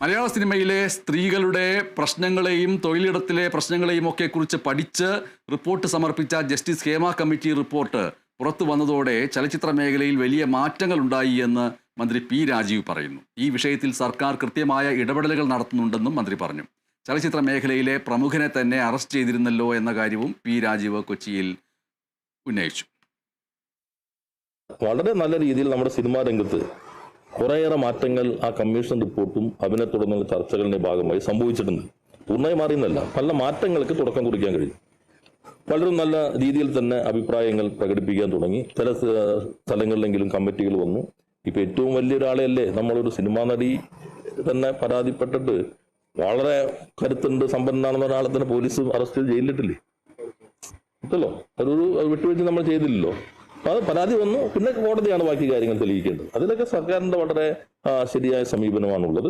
മലയാള സിനിമയിലെ സ്ത്രീകളുടെ പ്രശ്നങ്ങളെയും തൊഴിലിടത്തിലെ പ്രശ്നങ്ങളെയും ഒക്കെ കുറിച്ച് പഠിച്ച് റിപ്പോർട്ട് സമർപ്പിച്ച ജസ്റ്റിസ് ഹേമ കമ്മിറ്റി റിപ്പോർട്ട് പുറത്തു വന്നതോടെ ചലച്ചിത്ര മേഖലയിൽ വലിയ മാറ്റങ്ങൾ ഉണ്ടായി എന്ന് മന്ത്രി പി രാജീവ് പറയുന്നു. ഈ വിഷയത്തിൽ സർക്കാർ കൃത്യമായ ഇടപെടലുകൾ നടത്തുന്നുണ്ടെന്നും മന്ത്രി പറഞ്ഞു. ചലച്ചിത്ര മേഖലയിലെ പ്രമുഖനെ തന്നെ അറസ്റ്റ് ചെയ്തിരുന്നല്ലോ എന്ന കാര്യവും പി രാജീവ് കൊച്ചിയിൽ ഉന്നയിച്ചു. വളരെ നല്ല രീതിയിൽ നമ്മുടെ സിനിമാ രംഗത്ത് കുറേയേറെ മാറ്റങ്ങൾ ആ കമ്മീഷൻ റിപ്പോർട്ടും അതിനെ തുടർന്നുള്ള ചർച്ചകളുടെ ഭാഗമായി സംഭവിച്ചിട്ടുണ്ട്. പൂർണ്ണമായി മാറിയെന്നല്ല, പല മാറ്റങ്ങൾക്ക് തുടക്കം കുറിക്കാൻ കഴിയും. വളരെ നല്ല രീതിയിൽ തന്നെ അഭിപ്രായങ്ങൾ പ്രകടിപ്പിക്കാൻ തുടങ്ങി. ചില സ്ഥലങ്ങളിലെങ്കിലും കമ്മിറ്റികൾ വന്നു. ഇപ്പൊ ഏറ്റവും വലിയൊരാളെയല്ലേ നമ്മളൊരു സിനിമാ നടി തന്നെ പരാതിപ്പെട്ടിട്ട് വളരെ കരുത്തുണ്ട്, സമ്പന്നാണെന്ന ഒരാളെ തന്നെ പോലീസ് അറസ്റ്റ് ചെയ്ത് ജയിലിലിട്ടില്ലേ? ഇതല്ലോ അതൊരു വിട്ടുവീഴ്ച നമ്മൾ ചെയ്തില്ലല്ലോ. അത് പരാതി വന്നു, പിന്നെ കോടതിയാണ് ബാക്കി കാര്യങ്ങൾ തെളിയിക്കേണ്ടത്. അതിലൊക്കെ സർക്കാരിന്റെ വളരെ ശരിയായ സമീപനമാണുള്ളത്.